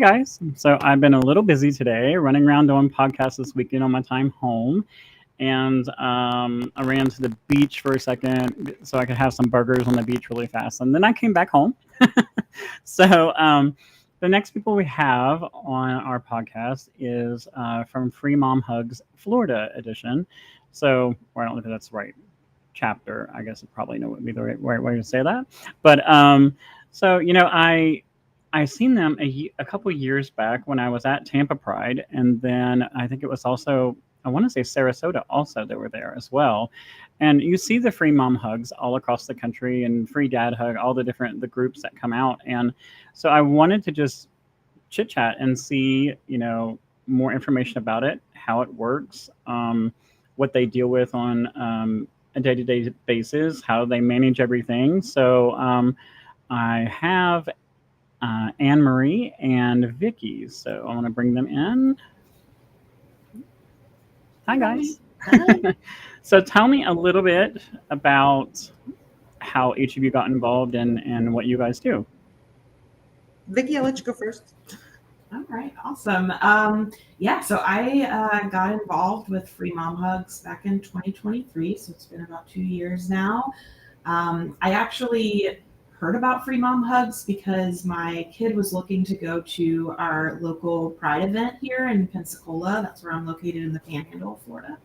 guys. So I've been a little busy today, running around doing podcasts this weekend on my time home. And I ran to the beach for a second so I could have some burgers on the beach really fast. And then I came back home. So the next people we have on our podcast is from Free Mom Hugs Florida edition. So, or I don't know if that's the right chapter. I guess it probably would be the right way to say that. But so I seen them a couple years back when I was at Tampa Pride, and then I think it was also, I want to say Sarasota also, they were there as well. And you see the free mom hugs all across the country and free dad hug, all the groups that come out. And so I wanted to just chit chat and see, more information about it, how it works, what they deal with on a day-to-day basis, how they manage everything. So I have Anne Marie and Vicky. So I want to bring them in. Hi, guys. Hi. So tell me a little bit about how each of you got involved and what you guys do. Vicky, I'll let you go first. All right, awesome. So I got involved with Free Mom Hugs back in 2023, so it's been about 2 years now. I actually heard about Free Mom Hugs because my kid was looking to go to our local Pride event here in Pensacola. That's where I'm located in the Panhandle of Florida.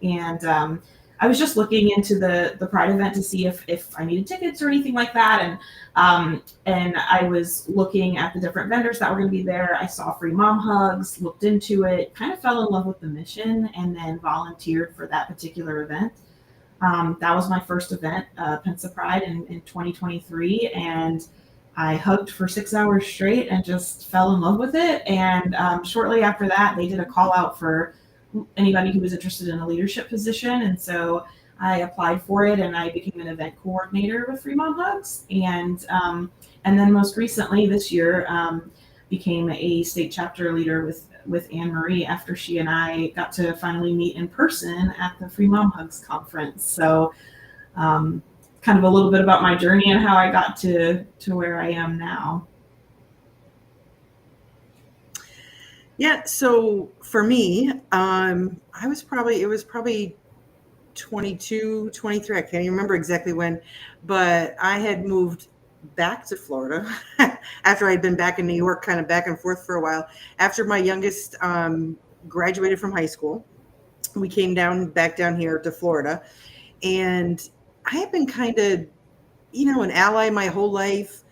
And I was just looking into the Pride event to see if I needed tickets or anything like that. And I was looking at the different vendors that were going to be there. I saw Free Mom Hugs, looked into it, kind of fell in love with the mission, and then volunteered for that particular event. That was my first event, Pensa Pride in 2023. And I hugged for 6 hours straight and just fell in love with it. And shortly after that, they did a call out for anybody who was interested in a leadership position. And so I applied for it and I became an event coordinator with Free Mom Hugs. And then most recently this year, became a state chapter leader with Anne Marie after she and I got to finally meet in person at the Free Mom Hugs conference. So kind of a little bit about my journey and how I got to where I am now. Yeah, so for me, it was probably 22, 23, I can't even remember exactly when, but I had moved back to Florida after I'd been back in New York, kind of back and forth for a while. After my youngest graduated from high school, we came back down here to Florida, and I had been kind of, an ally my whole life.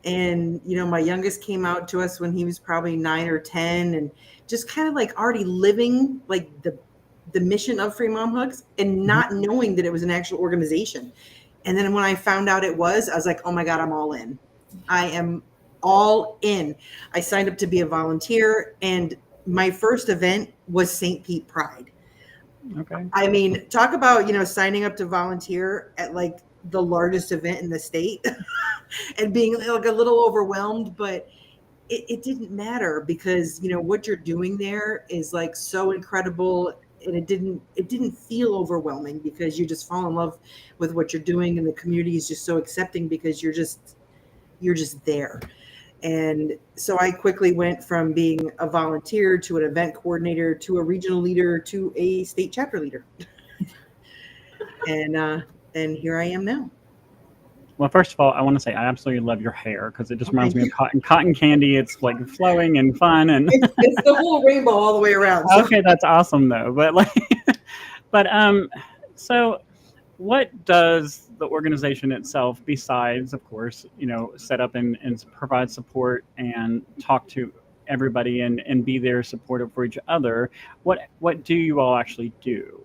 And, my youngest came out to us when he was probably 9 or 10, and just kind of like already living like the mission of Free Mom Hugs and not knowing that it was an actual organization. And then when I found out it was, I was like, oh my God, I'm all in. I am all in. I signed up to be a volunteer, and my first event was St. Pete Pride. Okay. I mean, talk about, signing up to volunteer at like the largest event in the state and being like a little overwhelmed, but it didn't matter because, what you're doing there is like so incredible. And it didn't feel overwhelming because you just fall in love with what you're doing, and the community is just so accepting because you're just there. And so I quickly went from being a volunteer to an event coordinator to a regional leader to a state chapter leader. And here I am now. Well, first of all, I want to say I absolutely love your hair because it just reminds me of cotton candy. It's like flowing and fun, and it's the whole rainbow all the way around. So. Okay, that's awesome though. But so what does the organization itself, besides, of course, set up and provide support and talk to everybody and be there supportive for each other? What do you all actually do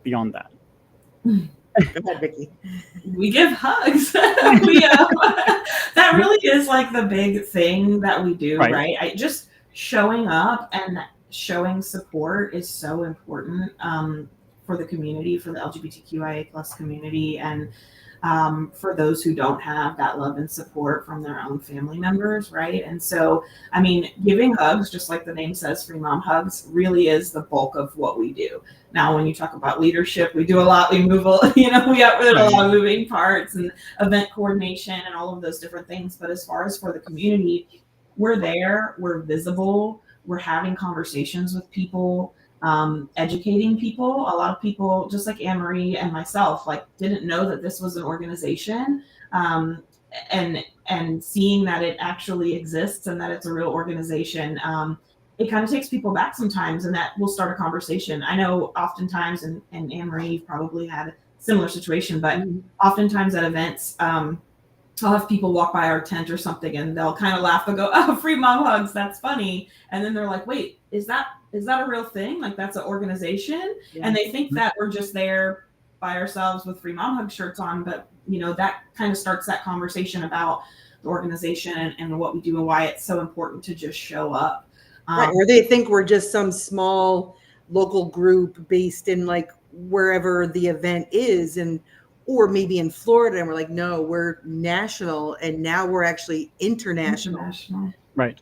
beyond that? Go ahead, Vicky. We give hugs. That really is like the big thing that we do, right? Just showing up and showing support is so important for the community, for the LGBTQIA plus community, and for those who don't have that love and support from their own family members, right? And so, I mean, giving hugs, just like the name says, Free Mom Hugs, really is the bulk of what we do. Now, when you talk about leadership, we do a lot. We move, we have a lot of moving parts and event coordination and all of those different things. But as far as for the community, we're there, we're visible, we're having conversations with people, educating people. A lot of people, just like Anne Marie and myself, like didn't know that this was an organization, and seeing that it actually exists and that it's a real organization. It kind of takes people back sometimes, and that will start a conversation. I know oftentimes, and Anne Marie probably had a similar situation, but oftentimes at events, I'll have people walk by our tent or something, and they'll kind of laugh and go, "Oh, free mom hugs, that's funny." And then they're like, "Wait, is that a real thing? Like that's an organization?" Yeah. And they think that we're just there by ourselves with free mom hug shirts on, but that kind of starts that conversation about the organization and what we do and why it's so important to just show up. Right. Or they think we're just some small local group based in like wherever the event is, or maybe in Florida, and we're like, no, we're national, and now we're actually international. Right.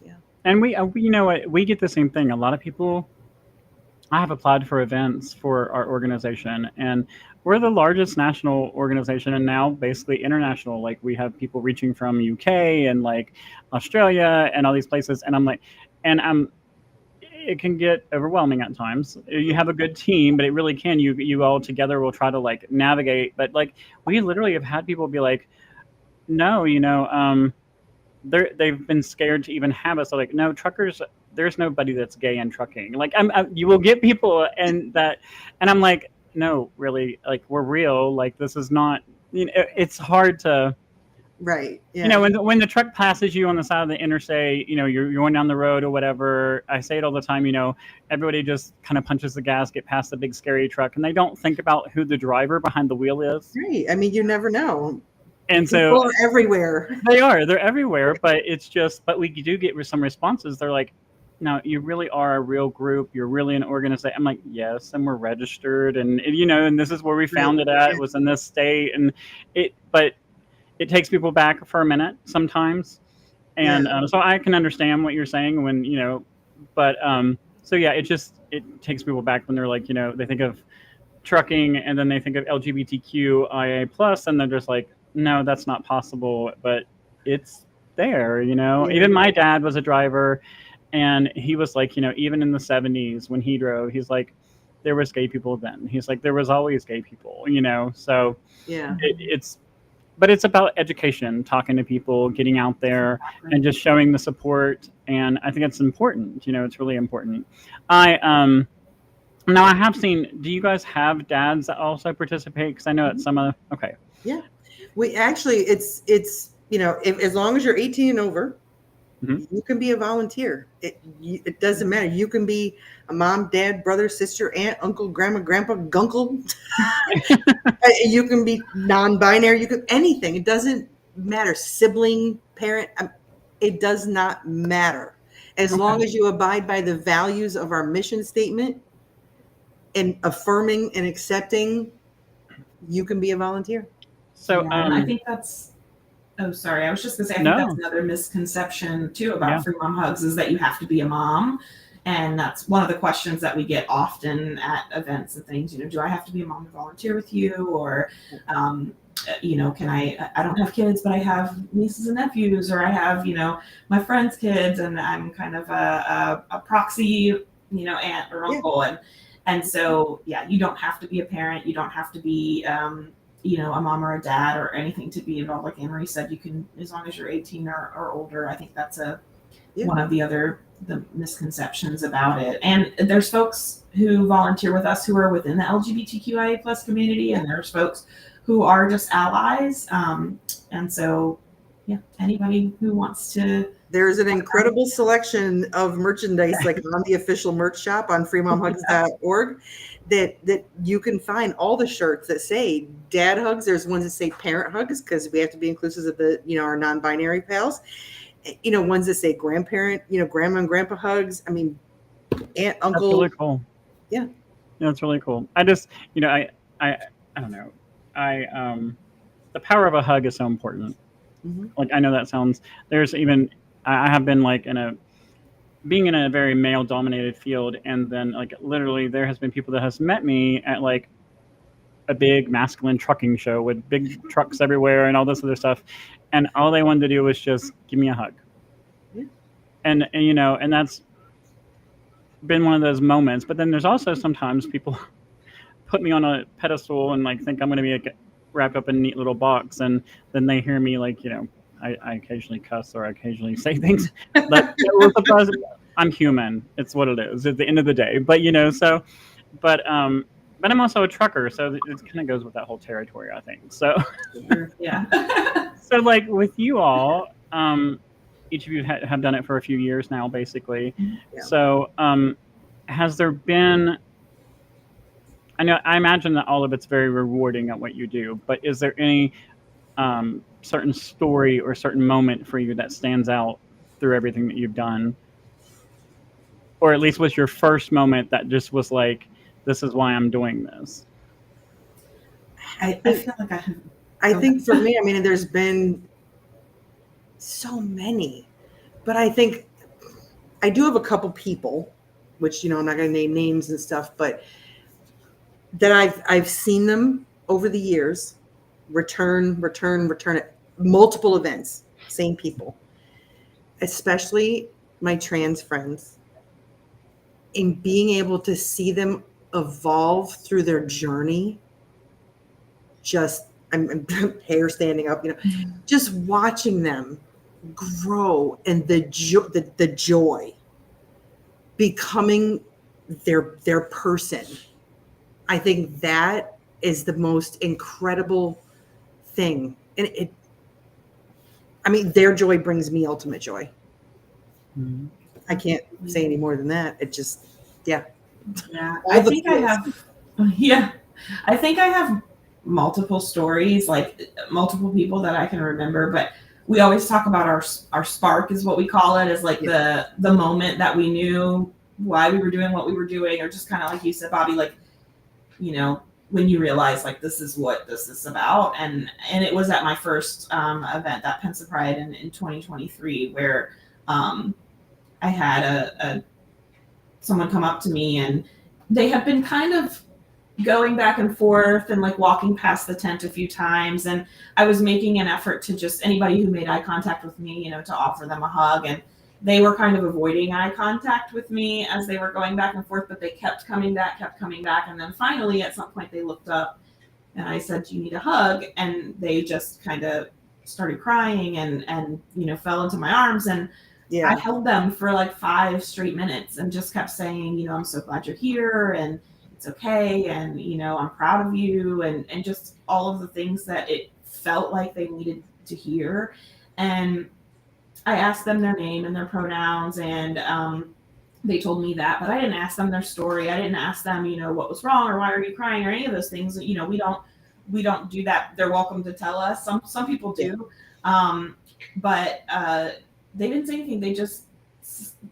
Yeah. And we we get the same thing. A lot of people, I have applied for events for our organization, and we're the largest national organization, and now basically international. Like we have people reaching from UK and like Australia and all these places, and I'm like, and it can get overwhelming at times. You have a good team, but it really can. You all together will try to like navigate. But like we literally have had people be like, no, they've been scared to even have us. So like, no, truckers. There's nobody that's gay in trucking. Like you will get people and I'm like, no, really, like we're real. Like this is not. It's hard to. Right. Yeah. When the truck passes you on the side of the interstate, you're going down the road or whatever. I say it all the time. Everybody just kind of punches the gas, get past the big scary truck, and they don't think about who the driver behind the wheel is. Right. I mean, you never know. And people so are everywhere. They're everywhere. But it's just. But we do get some responses. They're like, "No, you really are a real group. You're really an organization." I'm like, "Yes, and we're registered, and and this is where we found it at. It was in this state, and but." It takes people back for a minute sometimes, and so I can understand what you're saying when but so yeah, it takes people back when they're like they think of trucking and then they think of LGBTQ IA+, and they're just like, no, that's not possible, but it's there. Even my dad was a driver, and he was like, even in the 70s when he drove, he's like, there was gay people then. He's like, there was always gay people, so yeah, but it's about education, talking to people, getting out there, and just showing the support. And I think it's important. It's really important. Now I have seen. Do you guys have dads that also participate? Because I know at some of. Okay. Yeah, we actually it's if, as long as you're 18 and over, you can be a volunteer. It doesn't matter. You can be a mom, dad, brother, sister, aunt, uncle, grandma, grandpa, gunkle. You can be non-binary. You can anything. It doesn't matter. Sibling, parent. It does not matter. As long as you abide by the values of our mission statement and affirming and accepting, you can be a volunteer. So and I think that's. Oh, sorry. I was just going to say, I think that's another misconception too about free mom hugs is that you have to be a mom. And that's one of the questions that we get often at events and things, do I have to be a mom to volunteer with you? Or, can I don't have kids, but I have nieces and nephews, or I have, my friend's kids, and I'm kind of a proxy, aunt or uncle. And so, yeah, you don't have to be a parent. You don't have to be, a mom or a dad or anything to be involved. Like Anne Marie said, you can, as long as you're 18 or older. I think that's one of the misconceptions about it. And there's folks who volunteer with us who are within the LGBTQIA+ community, and there's folks who are just allies. And so, yeah, anybody who wants to. There's an incredible selection of merchandise, like on the official merch shop on freemomhugs.org, that you can find all the shirts that say dad hugs. There's ones that say parent hugs, because we have to be inclusive of the, our non-binary pals. Ones that say grandparent, grandma and grandpa hugs. I mean, aunt, uncle. That's really cool. Yeah. That's really cool. I just, I don't know. The power of a hug is so important. Mm-hmm. Like, I know that sounds, I have been like being in a very male dominated field. And then like, literally there has been people that has met me at like a big masculine trucking show with big trucks everywhere and all this other stuff. And all they wanted to do was just give me a hug. and and that's been one of those moments. But then there's also sometimes people put me on a pedestal and like think I'm going to be like wrapped up in a neat little box, and then they hear me like I occasionally cuss or I occasionally say things, but I'm human. It's what it is at the end of the day. But but but I'm also a trucker, so it kind of goes with that whole territory, I think. So Yeah. so like with you all, each of you have done it for a few years now, basically. Yeah. So has there been? I imagine that all of it's very rewarding at what you do, but is there any certain story or certain moment for you that stands out through everything that you've done? Or at least was your first moment that just was like, this is why I'm doing this? I feel like I have. I think for me, I mean, there's been so many, but I think I do have a couple people, which, I'm not going to name names and stuff, but that I've seen them over the years return at multiple events, same people, especially my trans friends, in being able to see them evolve through their journey. Just I'm hair standing up, just watching them grow and the joy becoming their person. I think that is the most incredible thing. And their joy brings me ultimate joy. Mm-hmm. I can't say any more than that. It just, yeah. Yeah. I think I have multiple stories, like multiple people that I can remember, but we always talk about our spark is what we call it, is like the moment that we knew why we were doing what we were doing, or just kind of like you said, Bobby, like, when you realize like this is what this is about. And it was at my first event, that Pensa Pride in 2023, where I had someone come up to me, and they had been kind of going back and forth and like walking past the tent a few times, and I was making an effort to just, anybody who made eye contact with me, to offer them a hug, and they were kind of avoiding eye contact with me as they were going back and forth, but they kept coming back, and then finally at some point they looked up and I said, "Do you need a hug?" And they just kind of started crying and fell into my arms, and I held them for like 5 straight minutes and just kept saying, "I'm so glad you're here, and it's okay, and I'm proud of you," and just all of the things that it felt like they needed to hear. And I asked them their name and their pronouns, and they told me that, but I didn't ask them their story. I didn't ask them, what was wrong or why are you crying or any of those things. We don't do that. They're welcome to tell us. Some people do, but they didn't say anything. They just,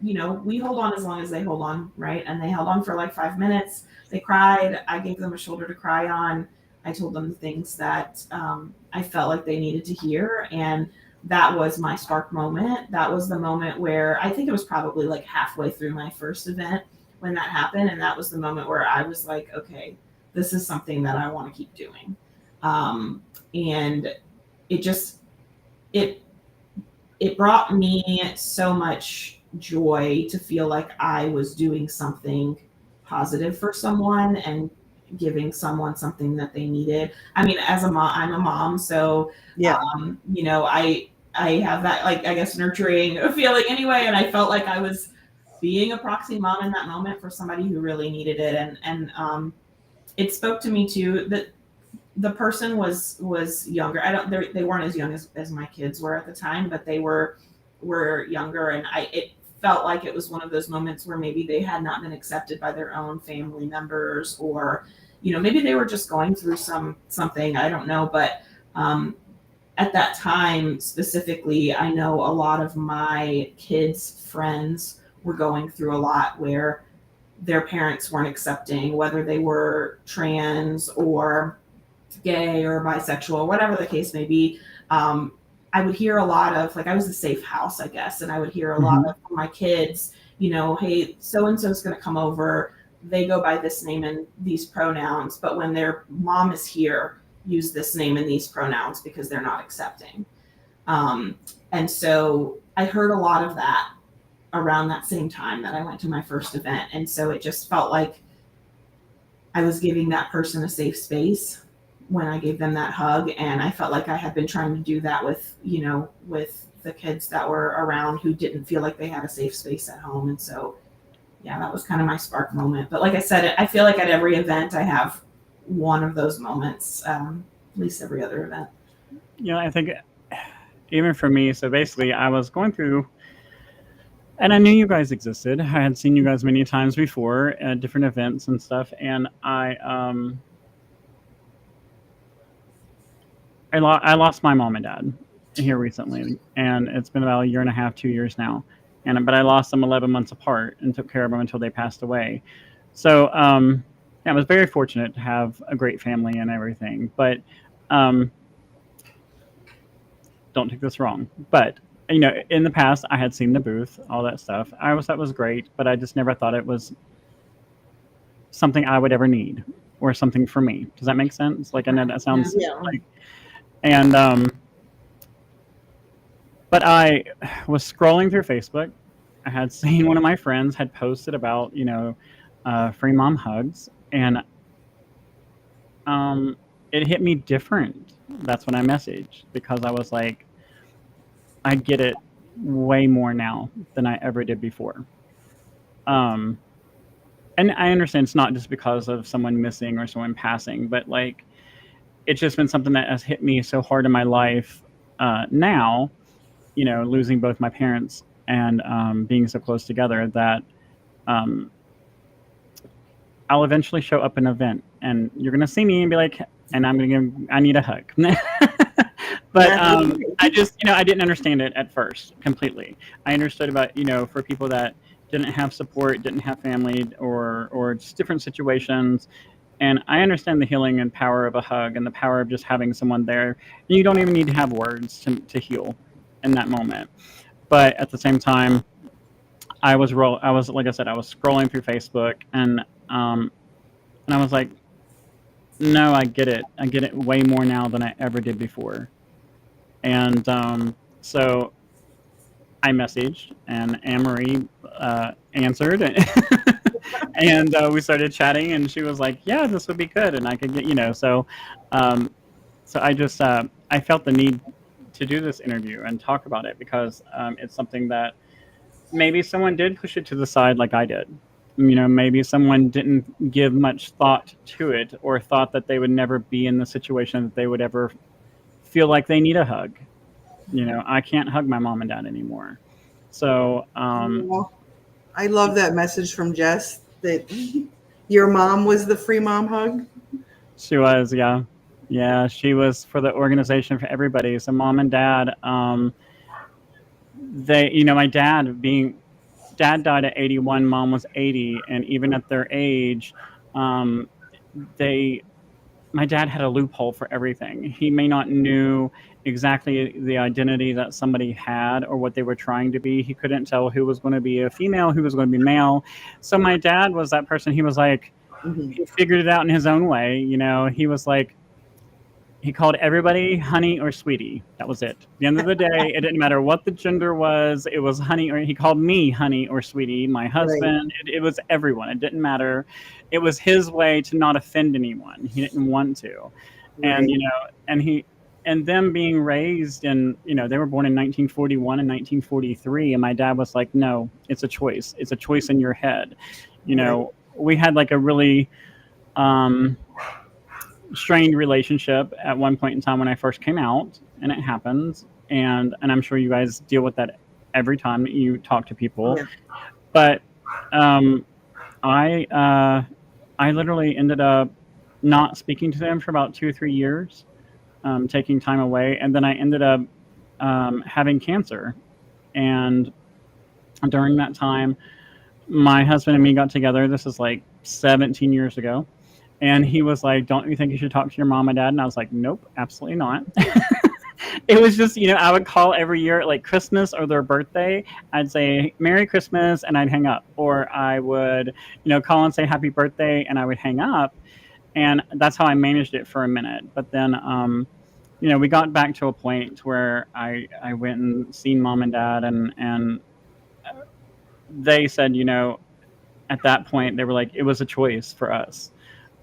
we hold on as long as they hold on, right? And they held on for like 5 minutes. They cried. I gave them a shoulder to cry on. I told them the things that I felt like they needed to hear, and that was my spark moment. That was the moment where I think it was probably like halfway through my first event when that happened. And that was the moment where I was like, okay, this is something that I want to keep doing. And it brought me so much joy to feel like I was doing something positive for someone and giving someone something that they needed. As a mom, I'm a mom, so I have that, like, I guess, nurturing feeling anyway. And I felt like I was being a proxy mom in that moment for somebody who really needed it. And it spoke to me too, that the person was younger. They weren't as young as my kids were at the time, but they were younger. And it felt like it was one of those moments where maybe they had not been accepted by their own family members, or, maybe they were just going through something, I don't know. But at that time specifically, I know a lot of my kids' friends were going through a lot where their parents weren't accepting, whether they were trans or gay or bisexual, whatever the case may be. I would hear a lot of, like, I was a safe house, I guess, and I would hear a lot of my kids, hey, so-and-so is going to come over. They go by this name and these pronouns, but when their mom is here, use this name and these pronouns because they're not accepting. And so I heard a lot of that. around that same time that I went to my first event. And so it just felt like I was giving that person a safe space when I gave them that hug. And I felt like I had been trying to do that with, with the kids that were around who didn't feel like they had a safe space at home. And so, yeah, that was kind of my spark moment. But like I said, I feel like at every event I have one of those moments, at least every other event. I think even for me, so basically I was going through, and I knew you guys existed. I had seen you guys many times before at different events and stuff. And I lost my mom and dad here recently, and it's been about a year and a half, 2 years now. But I lost them 11 months apart and took care of them until they passed away. So I was very fortunate to have a great family and everything. But don't take this wrong. But in the past, I had seen the booth, all that stuff. I always thought it was great, but I just never thought it was something I would ever need or something for me. Does that make sense? Like, I know that sounds like, and but I was scrolling through Facebook. I had seen one of my friends had posted about free mom hugs, and it hit me different. That's when I messaged, because I was like, I get it way more now than I ever did before. And I understand it's not just because of someone missing or someone passing, but like, it's just been something that has hit me so hard in my life now, losing both my parents and being so close together, that I'll eventually show up in an event and you're going to see me and be like, and I need a hug. But I just, I didn't understand it at first completely. I understood about, for people that didn't have support, didn't have family, or just different situations. And I understand the healing and power of a hug and the power of just having someone there. And you don't even need to have words to heal in that moment. But at the same time, I was like I said, I was scrolling through Facebook, and I was like, no, I get it. I get it way more now than I ever did before. And so I messaged, and Anne-Marie answered, and we started chatting, and she was like, yeah, this would be good, and I could get, so I just, I felt the need to do this interview and talk about it, because it's something that maybe someone did push it to the side like I did. Maybe someone didn't give much thought to it, or thought that they would never be in the situation that they would ever feel like they need a hug. I can't hug my mom and dad anymore. So I love that message from Jess, that your mom was the free mom hug. She was, yeah, she was for the organization, for everybody. So mom and dad, they, my dad died at 81, mom was 80, and even at their age, my dad had a loophole for everything. He may not knew exactly the identity that somebody had or what they were trying to be. He couldn't tell who was going to be a female, who was going to be male. So my dad was that person. He was like, he figured it out in his own way. He was like, he called everybody honey or sweetie. That was it. At the end of the day, it didn't matter what the gender was. It was honey, or he called me honey or sweetie, my husband. Right. It was everyone. It didn't matter. It was his way to not offend anyone. He didn't want to. Right. And them being raised in, they were born in 1941 and 1943. And my dad was like, no, it's a choice. It's a choice in your head. Right. We had like a really, strained relationship at one point in time when I first came out, and it happens, and I'm sure you guys deal with that every time you talk to people. Yeah. But I literally ended up not speaking to them for about 2 or 3 years, taking time away, and then I ended up having cancer. And during that time, my husband and me got together. This is like 17 years ago. And he was like, don't you think you should talk to your mom and dad? And I was like, nope, absolutely not. It was just, I would call every year at like Christmas or their birthday. I'd say, Merry Christmas, and I'd hang up. Or I would, call and say happy birthday, and I would hang up. And that's how I managed it for a minute. But then, we got back to a point where I went and seen mom and dad, and they said, at that point, they were like, it was a choice for us.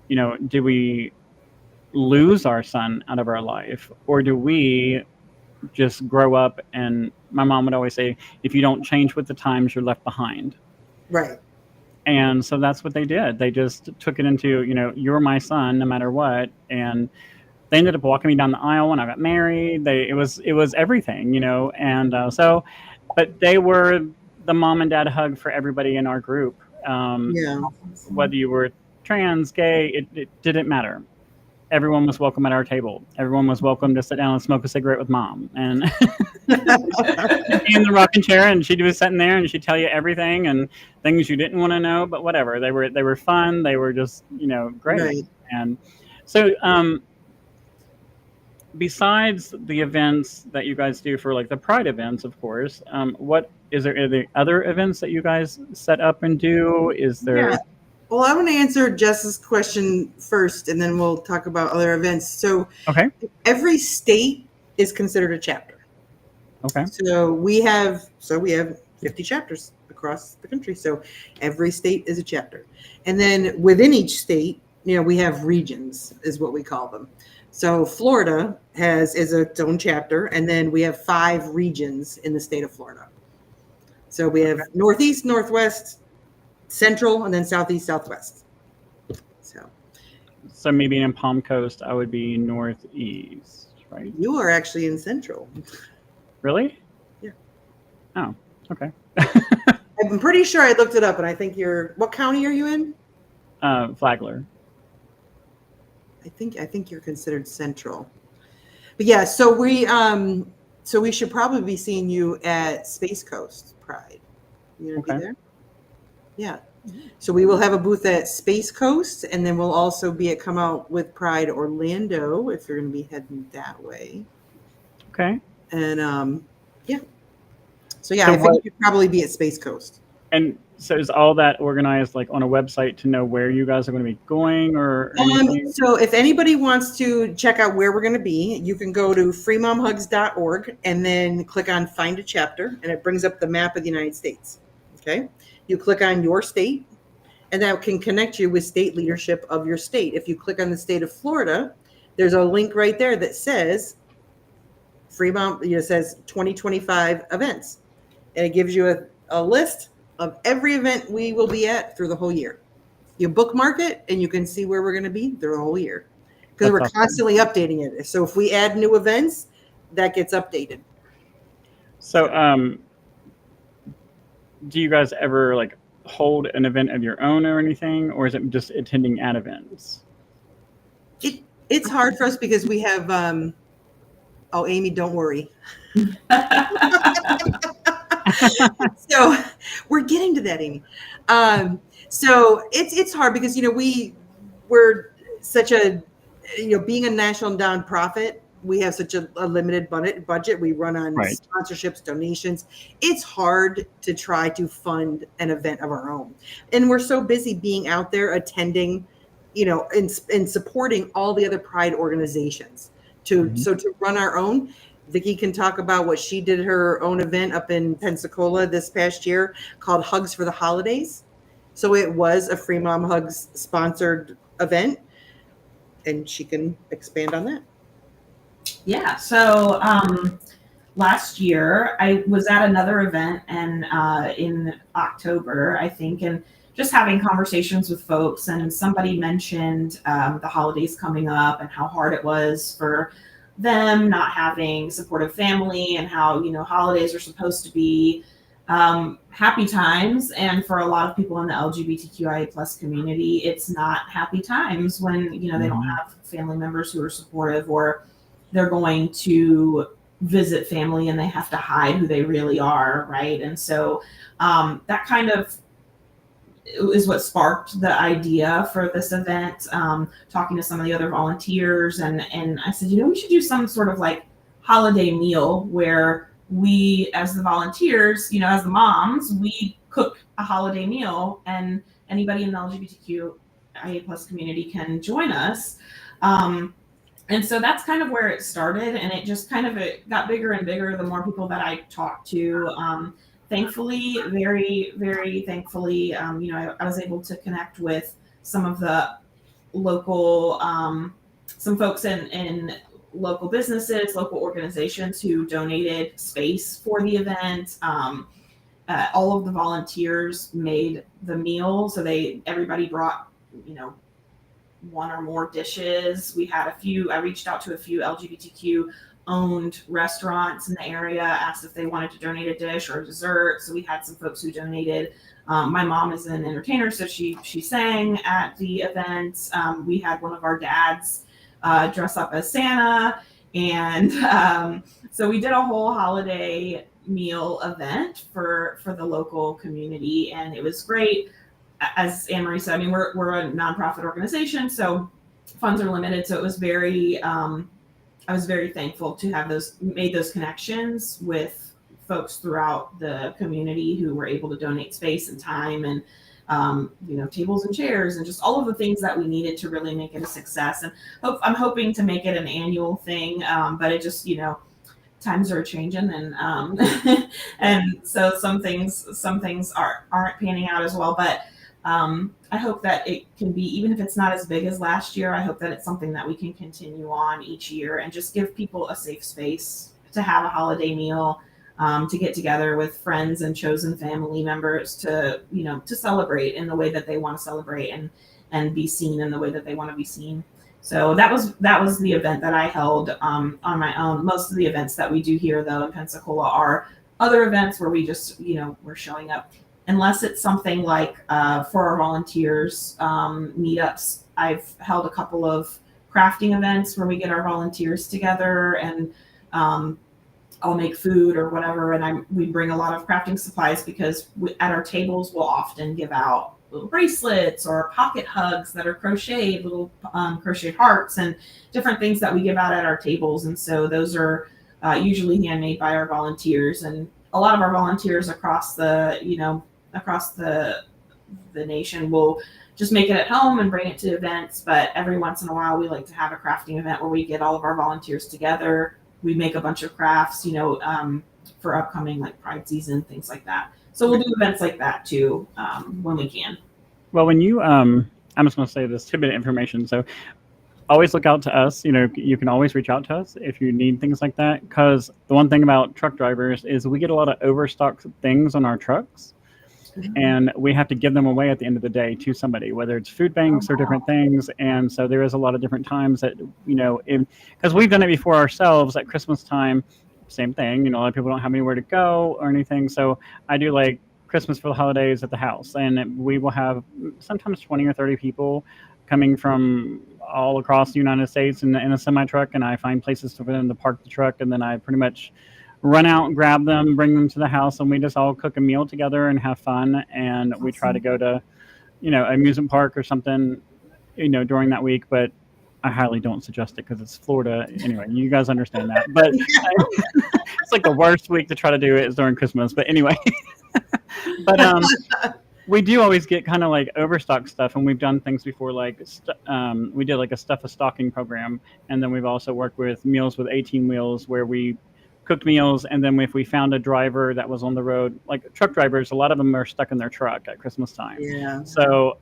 Do we lose our son out of our life, or do we just grow up? And my mom would always say, if you don't change with the times, you're left behind. Right. And so that's what they did. They just took it into, you're my son no matter what. And they ended up walking me down the aisle when I got married. It was everything, And but they were the mom and dad hug for everybody in our group. Yeah. Whether you were trans, gay, it didn't matter. Everyone was welcome at our table. Everyone was welcome to sit down and smoke a cigarette with mom. And be in the rocking chair, and she'd be sitting there, and she'd tell you everything and things you didn't want to know, but whatever. They were fun. They were just, great. Right. And so, besides the events that you guys do for like the Pride events, of course, are there other events that you guys set up and do? Is there? Yeah. Well, I want to answer Jess's question first, and then we'll talk about other events. So, Okay. Every state is considered a chapter. Okay. So we have 50 chapters across the country. So every state is a chapter, and then within each state, we have regions, is what we call them. So Florida is its own chapter, and then we have 5 regions in the state of Florida. So we have Northeast, Northwest, Central, and then Southeast, Southwest. So maybe in Palm Coast, I would be Northeast, right? You are actually in Central. Really? Yeah. Oh, okay. I'm pretty sure I looked it up, and I think what county are you in? Flagler. I think you're considered Central. But yeah, so we should probably be seeing you at Space Coast Pride. You gonna be there? Yeah. So we will have a booth at Space Coast, and then we'll also be at Come Out with Pride Orlando if you're going to be heading that way. Okay. And yeah. So yeah, I think you'd probably be at Space Coast. And so is all that organized like on a website to know where you guys are going to be going or anything? So if anybody wants to check out where we're going to be, you can go to freemomhugs.org and then click on Find a Chapter, and it brings up the map of the United States. Okay. You click on your state, and that can connect you with state leadership of your state. If you click on the state of Florida, there's a link right there that says says 2025 events. And it gives you a list of every event we will be at through the whole year. You bookmark it, and you can see where we're going to be through the whole year. Because we're constantly updating it. So if we add new events, that gets updated. So do you guys ever like hold an event of your own or anything, or is it just attending at events? It's hard for us because we have Amy, don't worry. So we're getting to that, Amy. So it's hard because we're such a being a national nonprofit, we have such a limited budget. We run on sponsorships, donations. It's hard to try to fund an event of our own. And we're so busy being out there attending, and supporting all the other Pride organizations. So to run our own, Vicki can talk about what she did her own event up in Pensacola this past year called Hugs for the Holidays. So it was a Free Mom Hugs sponsored event, and she can expand on that. Yeah. So last year I was at another event and in October, I think, and just having conversations with folks, and somebody mentioned the holidays coming up and how hard it was for them not having supportive family, and how, holidays are supposed to be happy times. And for a lot of people in the LGBTQIA plus community, it's not happy times when, they don't have family members who are supportive, or they're going to visit family and they have to hide who they really are, right? And so that kind of is what sparked the idea for this event, talking to some of the other volunteers. And I said, we should do some sort of like holiday meal where we, as the volunteers, as the moms, we cook a holiday meal, and anybody in the LGBTQIA plus community can join us. And so that's kind of where it started, and it just kind of got bigger and bigger the more people that I talked to. thankfully, very, very thankfully, I was able to connect with some of the local, some folks in local businesses, local organizations who donated space for the event. All of the volunteers made the meal, so everybody brought, one or more dishes. I reached out to a few LGBTQ owned restaurants in the area, asked if they wanted to donate a dish or a dessert. So we had some folks who donated. My mom is an entertainer, so she sang at the event. We had one of our dads dress up as Santa, and so we did a whole holiday meal event for the local community, and it was great. As Anne Marie said, I mean, we're a nonprofit organization, so funds are limited. So it was I was very thankful to have made those connections with folks throughout the community who were able to donate space and time and, tables and chairs and just all of the things that we needed to really make it a success. And I'm hoping to make it an annual thing, but it just, times are changing and and so some things aren't panning out as well, but I hope that it can be, even if it's not as big as last year, I hope that it's something that we can continue on each year and just give people a safe space to have a holiday meal, to get together with friends and chosen family members to celebrate in the way that they want to celebrate and be seen in the way that they want to be seen. So that was the event that I held on my own. Most of the events that we do here, though, in Pensacola are other events where we just, we're showing up. Unless it's something like for our volunteers, meetups. I've held a couple of crafting events where we get our volunteers together and I'll make food or whatever. And we bring a lot of crafting supplies because at our tables, we'll often give out little bracelets or pocket hugs that are crocheted, little crocheted hearts and different things that we give out at our tables. And so those are usually handmade by our volunteers, and a lot of our volunteers across the nation will just make it at home and bring it to events. But every once in a while, we like to have a crafting event where we get all of our volunteers together. We make a bunch of crafts, for upcoming like Pride season, things like that. So we'll do events like that too, when we can. Well, when you, I'm just going to say this tidbit of information. So always look out to us. You can always reach out to us if you need things like that. Because the one thing about truck drivers is we get a lot of overstocked things on our trucks. And we have to give them away at the end of the day to somebody, whether it's food banks or different things. And so there is a lot of different times that, because we've done it before ourselves at Christmas time, same thing. A lot of people don't have anywhere to go or anything. So I do like Christmas for the holidays at the house. And we will have sometimes 20 or 30 people coming from all across the United States in a semi-truck. And I find places for them to park the truck. And then I pretty much run out and grab them, bring them to the house, and we just all cook a meal together and have fun. And we try to go to, amusement park or something, during that week. But I highly don't suggest it because it's Florida. Anyway, you guys understand that. But it's like the worst week to try to do it is during Christmas. But anyway, but we do always get kind of like overstock stuff, and we've done things before, like we did like a stuff a stocking program, and then we've also worked with Meals with 18 Wheels where we cooked meals, and then if we found a driver that was on the road, like truck drivers, a lot of them are stuck in their truck at Christmas time. Yeah. So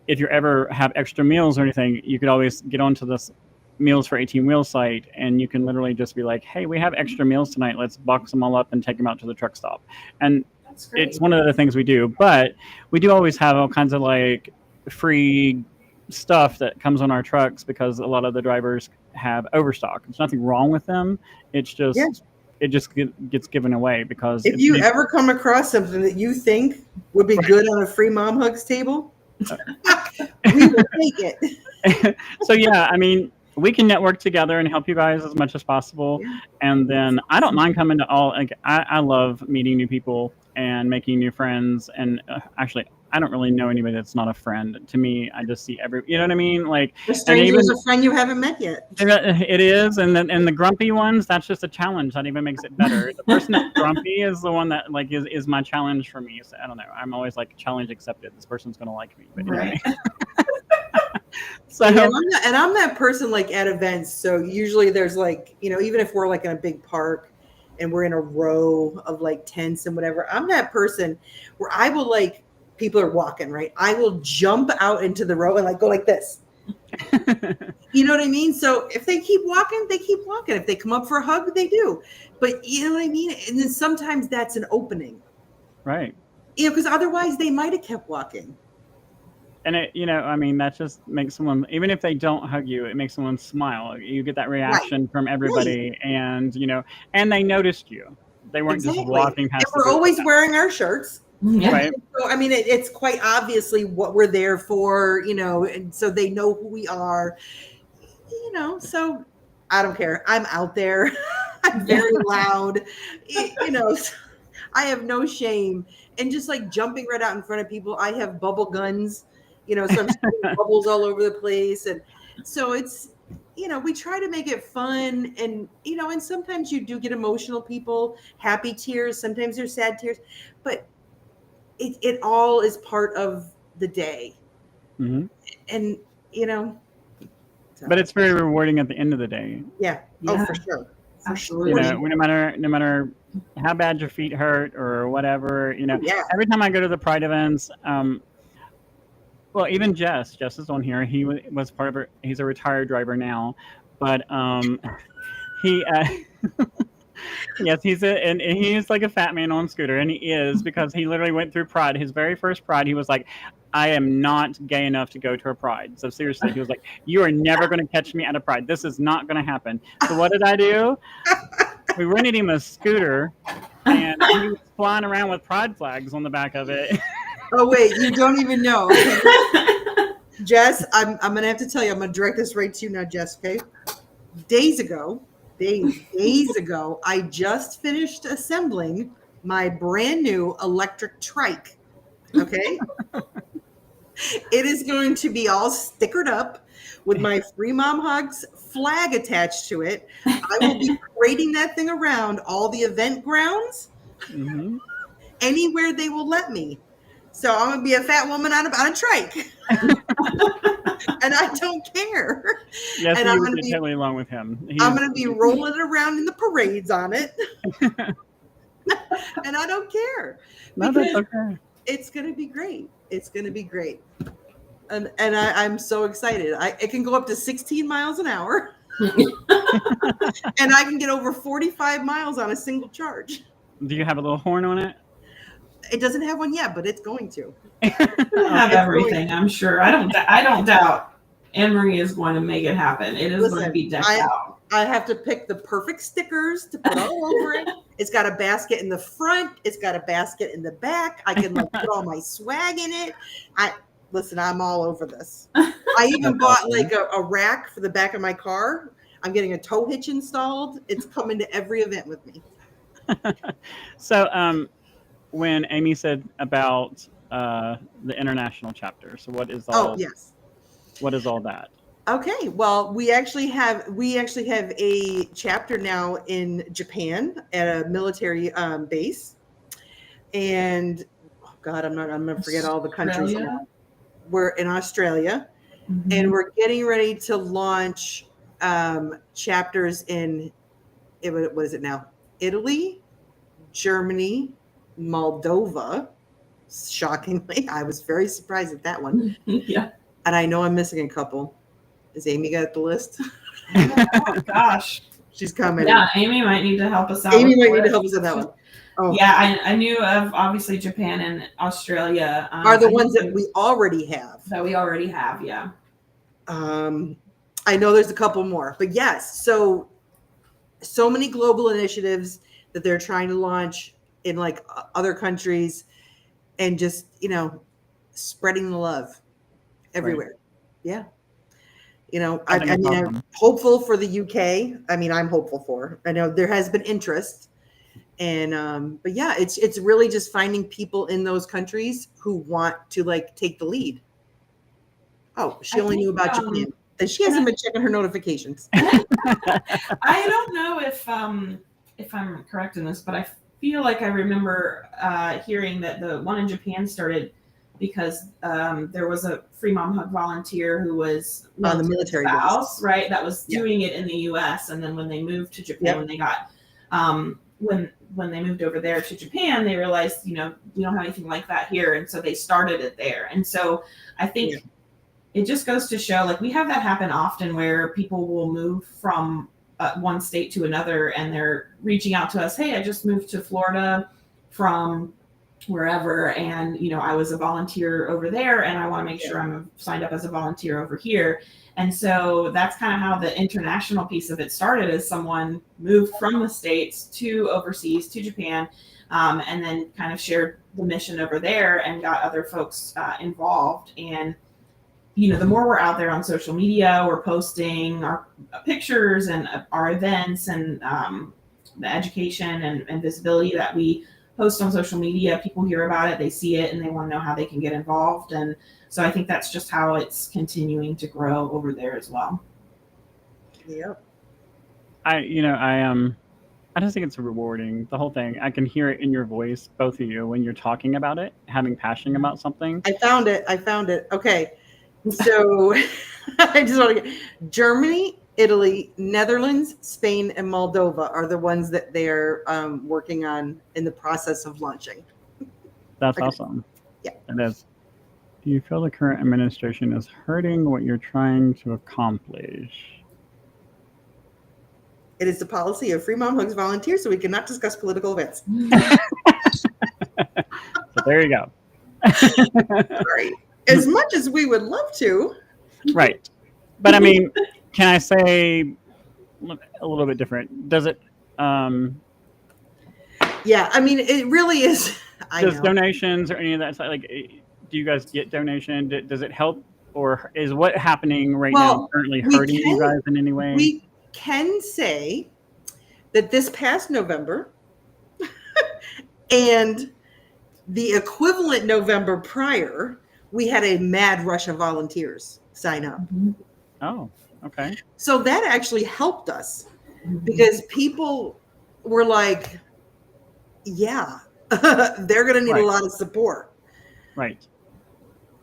if you ever have extra meals or anything, you could always get onto this Meals for 18 Wheels site, and you can literally just be like, hey, we have extra meals tonight. Let's box them all up and take them out to the truck stop. And it's one of the things we do. But we do always have all kinds of like free stuff that comes on our trucks because a lot of the drivers have overstock. There's nothing wrong with them. It's just it just gets given away because if you ever come across something that you think would be good on a free Mom Hugs table, we will take it. So yeah, I mean, we can network together and help you guys as much as possible. Yeah. And then I don't mind coming to all. Like I love meeting new people and making new friends. And actually, I don't really know anybody that's not a friend. To me, I just see you know what I mean? Like a stranger is a friend you haven't met yet. It is, and the grumpy ones, that's just a challenge. That even makes it better. The person that's grumpy is the one that like is my challenge for me. So I don't know. I'm always like challenge accepted. This person's gonna like me. But anyway. Right. So I'm that person like at events. So usually there's like, even if we're like in a big park, and we're in a row of like tents and whatever. I'm that person where I will like, people are walking, right? I will jump out into the row and like go like this. You know what I mean? So if they keep walking, they keep walking. If they come up for a hug, they do. But you know what I mean? And then sometimes that's an opening. Right. You know, because otherwise they might have kept walking. And it, I mean, that just makes someone, even if they don't hug you, it makes someone smile. You get that reaction from everybody, and and they noticed you. They weren't just walking past. And we're always wearing our shirts. Yeah. Right. So I mean, it's quite obviously what we're there for, and so they know who we are. So I don't care. I'm out there. I'm very loud. I have no shame. And just like jumping right out in front of people, I have bubble guns, so I'm shooting bubbles all over the place. And so it's, we try to make it fun. And, and sometimes you do get emotional people, happy tears. Sometimes there's sad tears. But it all is part of the day. Mm-hmm. And, so. But it's very rewarding at the end of the day. Yeah. Oh, for sure. For Absolutely. sure. No matter how bad your feet hurt or whatever, every time I go to the Pride events, well, even Jess is on here. He was part of her. He's a retired driver now, but he yes, and he's like a fat man on a scooter, and he is, because he literally went through Pride. His very first Pride, he was like, I am not gay enough to go to a Pride. So seriously, he was like, you are never going to catch me at a Pride. This is not going to happen. So what did I do? We rented him a scooter, and he was flying around with Pride flags on the back of it. Oh, wait, you don't even know. Jess, I'm going to have to tell you, I'm going to direct this right to you now, Jess, okay? Days ago, I just finished assembling my brand new electric trike, okay? It is going to be all stickered up with my Free Mom Hugs flag attached to it. I will be parading that thing around all the event grounds, anywhere they will let me. So I'm going to be a fat woman on a trike. And I don't care. Yes, and you I'm would going be totally along with him. I'm going to be rolling around in the parades on it. And I don't care. No, that's okay. It's going to be great. It's going to be great. And I'm so excited. It can go up to 16 miles an hour. And I can get over 45 miles on a single charge. Do you have a little horn on it? It doesn't have one yet, but it's going to. It'll have everything, I'm sure. I don't doubt Anne-Marie is going to make it happen. It is going to be decked out. I have to pick the perfect stickers to put all over it. It's got a basket in the front. It's got a basket in the back. I can put all my swag in it. Listen, I'm all over this. I even bought like a rack for the back of my car. I'm getting a tow hitch installed. It's coming to every event with me. So, when Amy said about the international chapter, so what is all? Oh, yes. What is all that? Okay, well, we actually have a chapter now in Japan at a military base, and oh God, I'm gonna forget all the countries. We're in Australia, and we're getting ready to launch chapters in what is it now? Italy, Germany, Moldova. Shockingly, I was very surprised at that one. Yeah, and I know I'm missing a couple. Is Amy got the list? Oh, gosh. She's coming. Yeah, Amy might need to help us out. Amy might need to help us with that one. Oh. Yeah, I knew of obviously Japan and Australia. Are the ones that we already have. That we already have, yeah. I know there's a couple more. But yes, so many global initiatives that they're trying to launch in like other countries, and just, spreading the love everywhere. Right. Yeah. I'm hopeful for the UK. I mean, I'm hopeful for. I know there has been interest, and but yeah, it's really just finding people in those countries who want to take the lead. Oh, she only knew about Japan, and she hasn't been checking her notifications. I don't know if I'm correct in this, but I feel like I remember hearing that the one in Japan started because there was a Free Mom Hug volunteer who was on the military spouse, right? That was doing it in the U.S. And then when they moved to Japan, when they got when they moved over there to Japan, they realized, we don't have anything like that here. And so they started it there. And so I think it just goes to show, like, we have that happen often where people will move from one state to another, and they're reaching out to us. Hey, I just moved to Florida from wherever, and I was a volunteer over there, and I want to make sure I'm signed up as a volunteer over here. And so that's kind of how the international piece of it started, as someone moved from the States to overseas to Japan, and then kind of shared the mission over there and got other folks involved. And the more we're out there on social media, we're posting our pictures and our events and the education and visibility that we post on social media. People hear about it, they see it, and they want to know how they can get involved. And so I think that's just how it's continuing to grow over there as well. Yep. I just think it's rewarding, the whole thing. I can hear it in your voice, both of you, when you're talking about it, having passion about something. I found it. Okay. So I just want to get Germany, Italy, Netherlands, Spain, and Moldova are the ones that they're working on in the process of launching. That's awesome. Yeah. It is. Do you feel the current administration is hurting what you're trying to accomplish? It is the policy of Free Mom Hugs volunteers, so we cannot discuss political events. So there you go. Sorry. As much as we would love to. Right. But I mean, can I say a little bit different? Does it? Yeah, I mean, it really is. Does donations or any of that, like, do you guys get donation? Does it help, or is what happening right now currently hurting you guys in any way? We can say that this past November and the equivalent November prior, we had a mad rush of volunteers sign up. Mm-hmm. Oh, okay. So that actually helped us because people were like, yeah, they're going to need a lot of support. Right.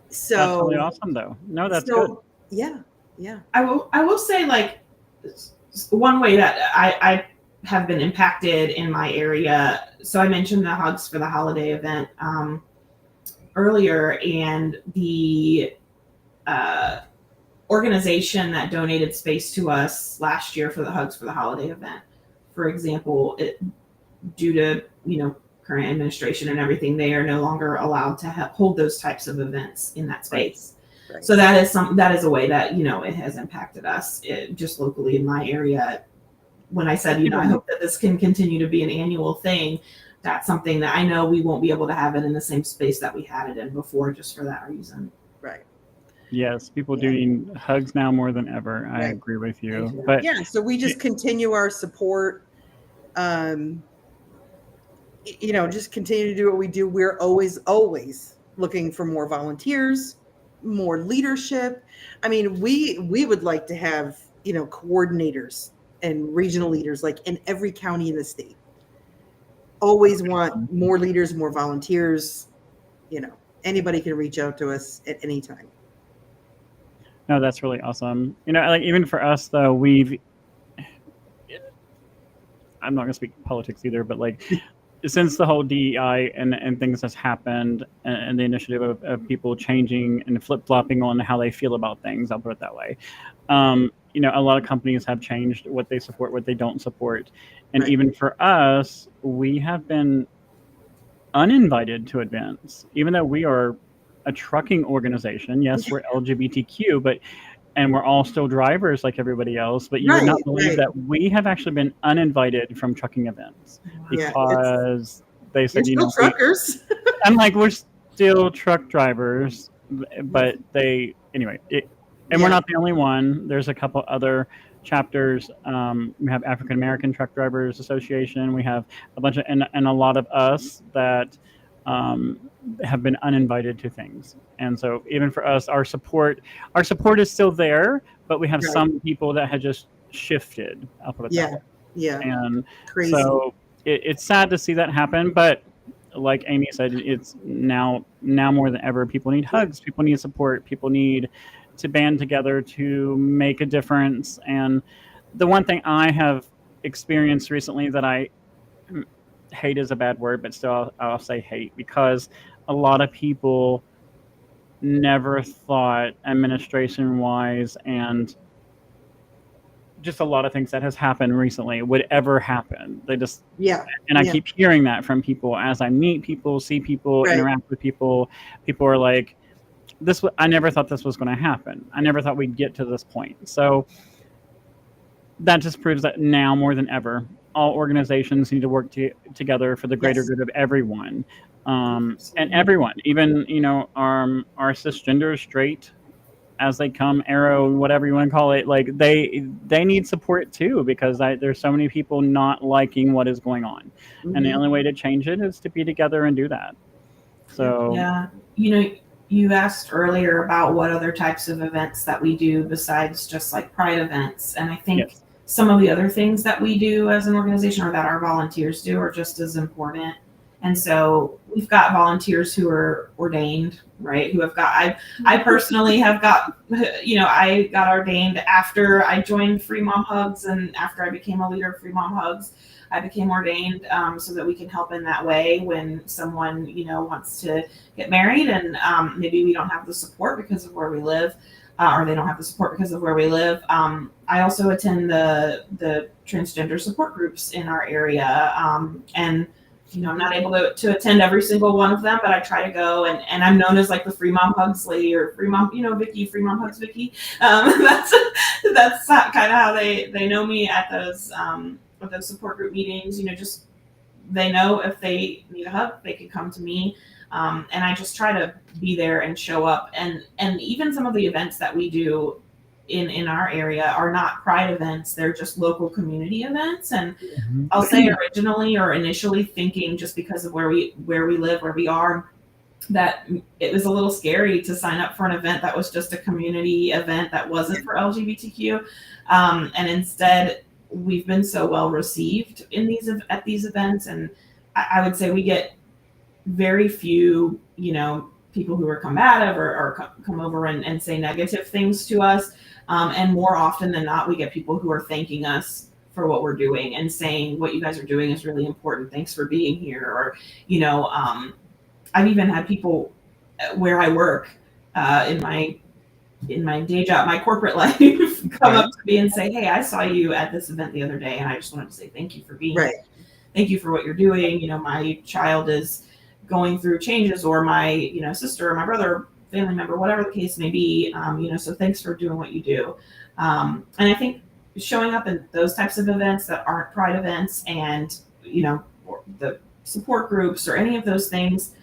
So that's really awesome, though. No, that's good. Yeah. I will say, like, one way that I have been impacted in my area. So I mentioned the Hugs for the Holiday event earlier, and the organization that donated space to us last year for the Hugs for the Holiday event, for example, due to current administration and everything, they are no longer allowed to hold those types of events in that space. Right. So that is a way that it has impacted us just locally in my area. When I said I hope that this can continue to be an annual thing, that's something that I know we won't be able to have it in the same space that we had it in before, just for that reason. Right. Yes, people do need hugs now more than ever. I agree with you. But so we just continue our support. Just continue to do what we do. We're always looking for more volunteers, more leadership. I mean, we would like to have, coordinators and regional leaders like in every county in the state. Always want more leaders, more volunteers. Anybody can reach out to us at any time. No, that's really awesome. Like, even for us though, I'm not going to speak politics either, but like, since the whole DEI and things has happened, and the initiative of people changing and flip-flopping on how they feel about things, I'll put it that way. A lot of companies have changed what they support, what they don't support. And even for us, we have been uninvited to events, even though we are a trucking organization. Yes, we're LGBTQ, and we're all still drivers like everybody else, but you would not believe that we have actually been uninvited from trucking events because they said, still truckers. I'm like, we're still truck drivers, but we're not the only one. There's a couple other chapters. We have African American Truck Drivers Association. We have a bunch of, and a lot of us that have been uninvited to things. And so even for us, our support is still there, but we have some people that had just shifted. I'll put it that way. Yeah. And crazy. So it's sad to see that happen, but like Amy said, it's now more than ever, people need hugs, people need support, people need to band together to make a difference. And the one thing I have experienced recently that I hate is a bad word, but still I'll say hate, because a lot of people never thought administration wise and just a lot of things that has happened recently would ever happen. They just, Yeah. and I Yeah. keep hearing that from people as I meet people, see people, Right. interact with people. People are like, I never thought this was going to happen. I never thought we'd get to this point. So that just proves that now more than ever, all organizations need to work together for the greater Yes. good of everyone. And Absolutely. everyone, even, our cisgender, straight, as they come, arrow, whatever you want to call it, like they need support too, because there's so many people not liking what is going on, and the Mhm. only way to change it is to be together and do that. So Yeah. You asked earlier about what other types of events that we do besides just like pride events. And I think yes, some of the other things that we do as an organization or that our volunteers do are just as important. And so we've got volunteers who are ordained, right? Who have got, I personally have got, I got ordained after I joined Free Mom Hugs, and after I became a leader of Free Mom Hugs, I became ordained so that we can help in that way when someone, wants to get married and maybe we don't have the support because of where we live, or they don't have the support because of where we live. I also attend the transgender support groups in our area, and I'm not able to attend every single one of them, but I try to go, and I'm known as like the Free Mom Hugs lady, or Free Mom, Vicky, Free Mom Hugs Vicky. That's kind of how they know me at those support group meetings. Just they know if they need a hug, they can come to me, and I just try to be there and show up. And even some of the events that we do in our area are not pride events; they're just local community events. And I'll say originally or initially thinking, just because of where we live, where we are, that it was a little scary to sign up for an event that was just a community event that wasn't for LGBTQ, and instead we've been so well received at these events, and I would say we get very few people who are combative or come over and say negative things to us, and more often than not we get people who are thanking us for what we're doing and saying what you guys are doing is really important, thanks for being here. Or I've even had people where I work, in my day job, my corporate life, come up to me and say, "Hey, I saw you at this event the other day, and I just wanted to say thank you for being here. Thank you for what you're doing. My child is going through changes, or my sister or my brother, family member, whatever the case may be. So thanks for doing what you do." And I think showing up in those types of events that aren't pride events, and or the support groups or any of those things,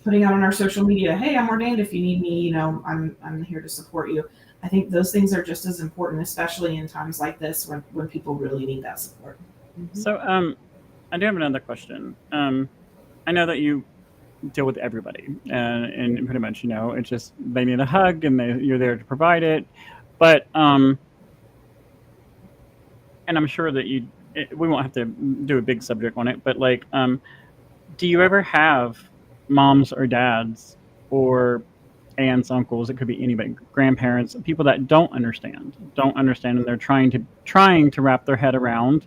putting out on our social media, "Hey, I'm ordained. If you need me, I'm here to support you." I think those things are just as important, especially in times like this when people really need that support. Mm-hmm. So I do have another question. I know that you deal with everybody, and pretty much, it's just they need a hug, and you're there to provide it. But and I'm sure that we won't have to do a big subject on it, but like, do you ever have moms or dads or aunts, uncles, it could be anybody, grandparents, people that don't understand, and they're trying to wrap their head around,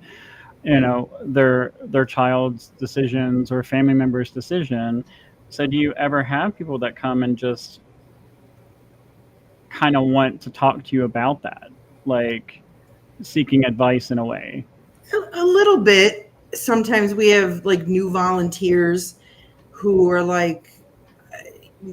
their child's decisions or family member's decision. So do you ever have people that come and just kind of want to talk to you about that, like seeking advice in a way? A little bit. Sometimes we have like new volunteers who are like,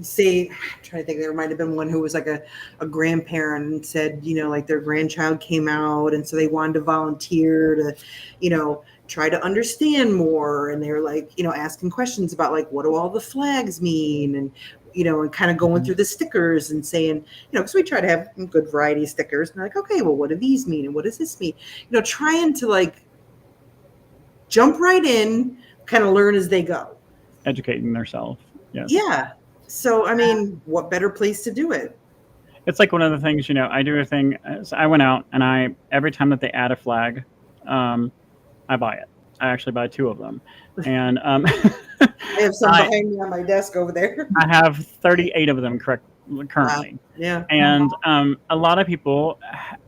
say, I'm trying to think, there might have been one who was like a grandparent and said, like their grandchild came out, and so they wanted to volunteer to, try to understand more. And they were like, asking questions about like, what do all the flags mean? And, and kind of going through the stickers and saying, because we try to have a good variety of stickers. And they're like, okay, well, what do these mean? And what does this mean? Trying to like jump right in, kind of learn as they go. Educating themselves. Yes. Yeah. So, I mean, what better place to do it? It's like one of the things, I do a thing. So I went out, and every time that they add a flag, I buy it. I actually buy 2 of them. And I have some behind me on my desk over there. I have 38 of them currently. Yeah. And a lot of people,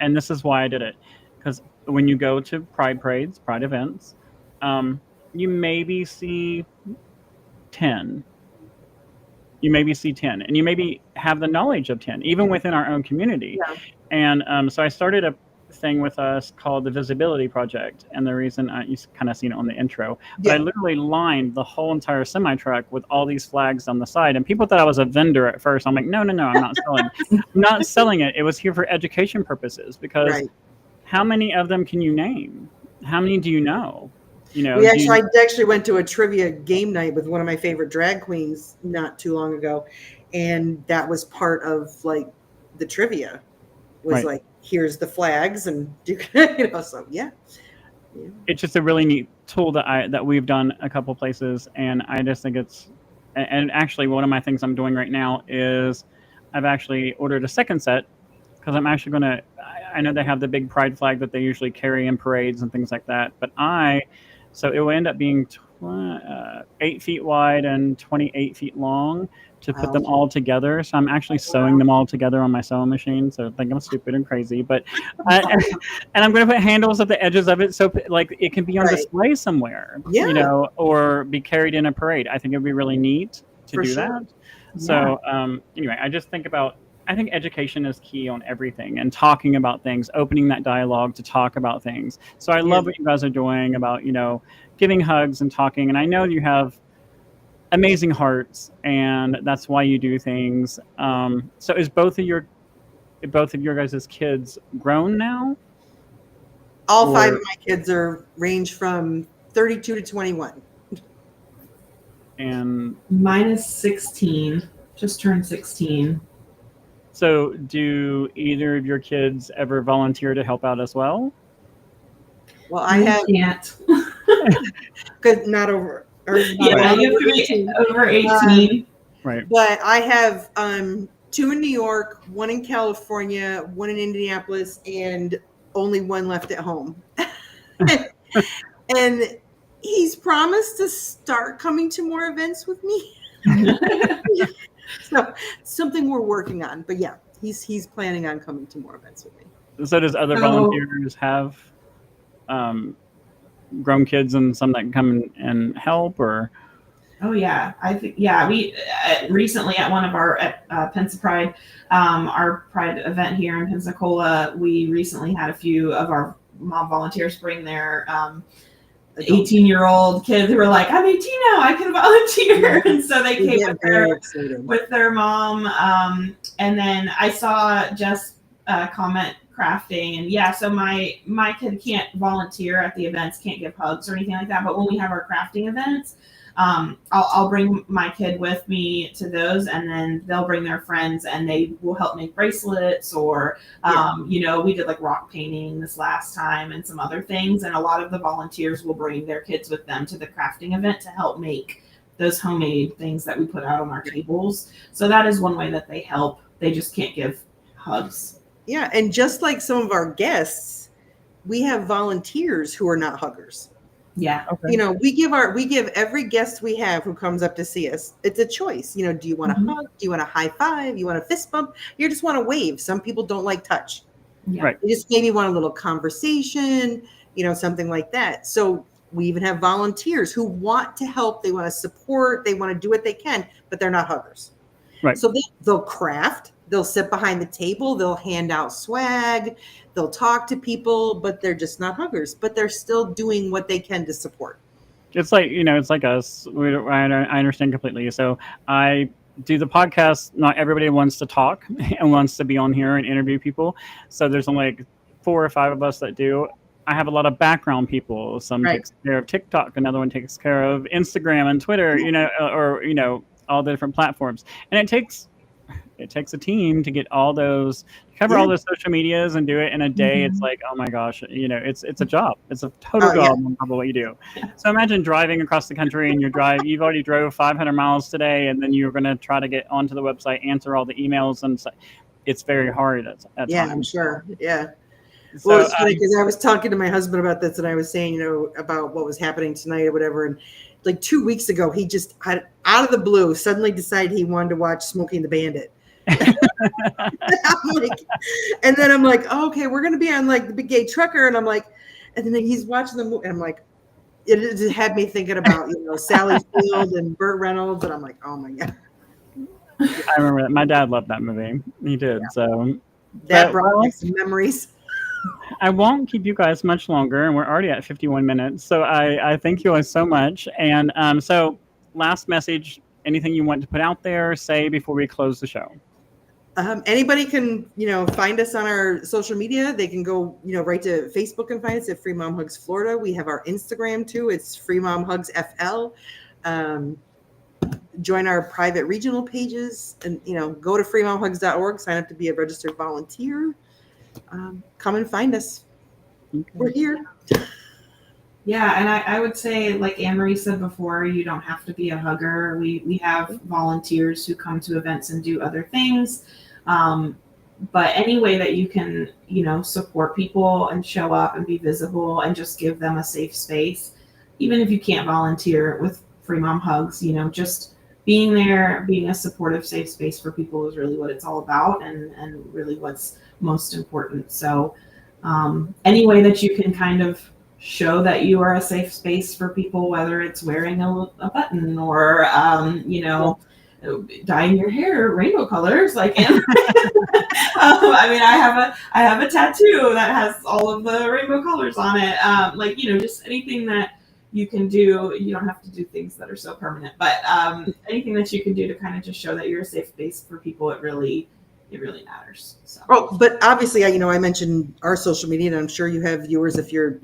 and this is why I did it, because when you go to pride parades, pride events, you maybe see 10. You maybe see 10, and you maybe have the knowledge of 10, even within our own community. Yeah. And so I started a thing with us called the Visibility Project. And the reason you kind of seen it on the intro, but I literally lined the whole entire semi truck with all these flags on the side. And people thought I was a vendor at first. I'm like, no, I'm not selling. I'm not selling it. It was here for education purposes, because how many of them can you name? How many do you know? I actually went to a trivia game night with one of my favorite drag queens not too long ago, and that was part of like the trivia was like, here's the flags, and so yeah. It's just a really neat tool that we've done a couple places, and I just think it's, and actually one of my things I'm doing right now is I've actually ordered a second set, because I'm actually gonna, I know they have the big pride flag that they usually carry in parades and things like that, but so it will end up being 8 feet wide and 28 feet long to put them all together. So I'm actually sewing them all together on my sewing machine. So I think I'm stupid and crazy, but and I'm going to put handles at the edges of it, so like it can be on display somewhere, or be carried in a parade. I think it'd be really neat to do that. So anyway, I think education is key on everything, and talking about things, opening that dialogue to talk about things. So I love what you guys are doing about, giving hugs and talking. And I know you have amazing hearts, and that's why you do things. So is both of your guys' kids grown now? All 5 of my kids range from 32 to 21. And mine is 16, just turned 16. So do either of your kids ever volunteer to help out as well? Well, I can't. Because not over. You have to be over 18. Right. But I have 2 in New York, 1 in California, 1 in Indianapolis, and only 1 left at home. And he's promised to start coming to more events with me. So something we're working on, but yeah, he's planning on coming to more events with me. So does other volunteers have grown kids and some that can come and help, or? Oh yeah, I think we recently at one of our Pensa Pride, our Pride event here in Pensacola, we recently had a few of our mom volunteers bring their 18-year-old kids who were like, I'm 18 now, I can volunteer. And so they came with their mom. And then I saw Jess comment crafting, and so my kid can't volunteer at the events, can't give hugs or anything like that. But when we have our crafting events, I'll bring my kid with me to those, and then they'll bring their friends, and they will help make bracelets, or we did like rock painting this last time and some other things, and a lot of the volunteers will bring their kids with them to the crafting event to help make those homemade things that we put out on our tables. So that is one way that they help. They just can't give hugs. Yeah, and just like some of our guests, we have volunteers who are not huggers. Yeah. Okay. We give every guest we have who comes up to see us, it's a choice. Do you want to hug? Do you want a high five? You want a fist bump? You just want to wave. Some people don't like touch. Yeah. Right. You just maybe want a little conversation, something like that. So we even have volunteers who want to help. They want to support. They want to do what they can, but they're not huggers. Right. So they'll craft. They'll sit behind the table. They'll hand out swag. They'll talk to people, but they're just not huggers. But they're still doing what they can to support. It's like, it's like us. I understand completely. So I do the podcast. Not everybody wants to talk and wants to be on here and interview people. So there's only like 4 or 5 of us that do. I have a lot of background people. Some takes care of TikTok. Another one takes care of Instagram and Twitter, or all the different platforms. And it takes a team to get all those, cover all those social medias and do it in a day. It's like, oh my gosh, it's a job. It's a total job on top of what you do. So imagine driving across the country, and you've already drove 500 miles today, and then you're going to try to get onto the website, answer all the emails, and it's very hard at times. I'm sure. Yeah. So, Well, it's funny because I was talking to my husband about this, and I was saying, about what was happening tonight or whatever. And like 2 weeks ago, he just out of the blue suddenly decided he wanted to watch Smokey and the Bandit. And then I'm like, okay, we're going to be on like the Big Gay Trucker. And I'm like, and then he's watching the movie. And I'm like, it had me thinking about, Sally Field and Burt Reynolds, and I'm like, oh my God. I remember that. My dad loved that movie. He did. Yeah. So that brought back some memories. I won't keep you guys much longer, and we're already at 51 minutes. So I thank you guys so much. And so last message, anything you want to put out there, say before we close the show? Anybody can, find us on our social media. They can go, right to Facebook and find us at Free Mom Hugs Florida. We have our Instagram too. It's Free Mom Hugs FL. Join our private regional pages, and, go to freemomhugs.org, sign up to be a registered volunteer. Come and find us. Okay. We're here. Yeah, and I would say, like Anne-Marie said before, you don't have to be a hugger. We have volunteers who come to events and do other things. But any way that you can, support people and show up and be visible and just give them a safe space, even if you can't volunteer with Free Mom Hugs, just being there, being a supportive, safe space for people is really what it's all about, and really what's most important. So any way that you can kind of show that you are a safe space for people, whether it's wearing a button or, dyeing your hair rainbow colors, like Anne. I have a tattoo that has all of the rainbow colors on it. Just anything that you can do. You don't have to do things that are so permanent, but anything that you can do to kind of just show that you're a safe space for people, it really matters. So. Oh, but obviously, I mentioned our social media, and I'm sure you have viewers if you're,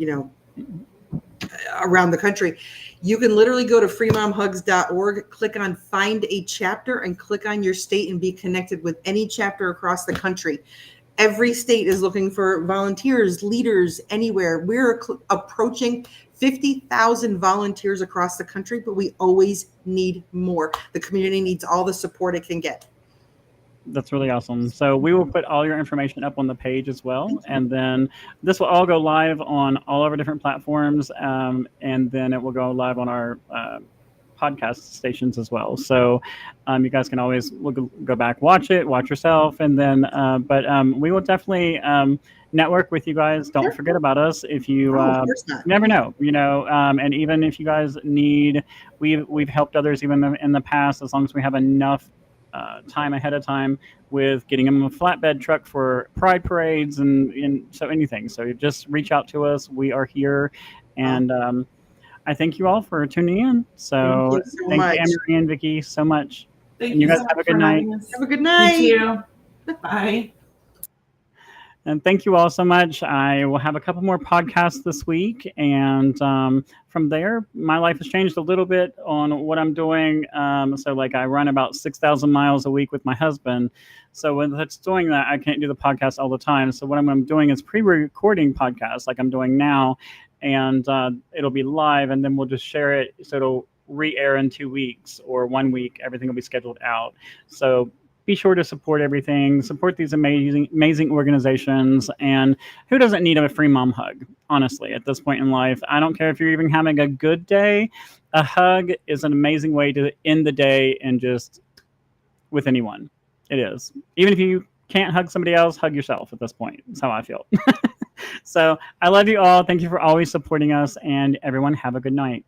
around the country. You can literally go to freemomhugs.org, click on Find a Chapter, and click on your state and be connected with any chapter across the country. Every state is looking for volunteers, leaders, anywhere. We're approaching 50,000 volunteers across the country, but we always need more. The community needs all the support it can get. That's really awesome. So we will put all your information up on the page as well. And then this will all go live on all of our different platforms. And then it will go live on our podcast stations as well. So you guys can always go back, watch yourself. And then, but we will definitely network with you guys. Don't forget about us. If you never know, and even if you guys need, we've helped others even in the past, as long as we have enough time ahead of time with getting them a flatbed truck for pride parades and so anything. So just reach out to us. We are here. And I thank you all for tuning in. So thank you, Anne-Marie and Vicki, so much. Thank you guys have a good night. Have a good night. You too. Bye. And thank you all so much. I will have a couple more podcasts this week. And from there, my life has changed a little bit on what I'm doing. So I run about 6,000 miles a week with my husband. So when it's doing that, I can't do the podcast all the time. So what I'm doing is pre-recording podcasts like I'm doing now. And it'll be live, and then we'll just share it. So it'll re-air in 2 weeks or 1 week. Everything will be scheduled out. So be sure to support everything. Support these amazing organizations. And who doesn't need a free mom hug, honestly, at this point in life? I don't care if you're even having a good day. A hug is an amazing way to end the day and just with anyone. It is. Even if you can't hug somebody else, hug yourself at this point. That's how I feel. So I love you all. Thank you for always supporting us. And everyone, have a good night.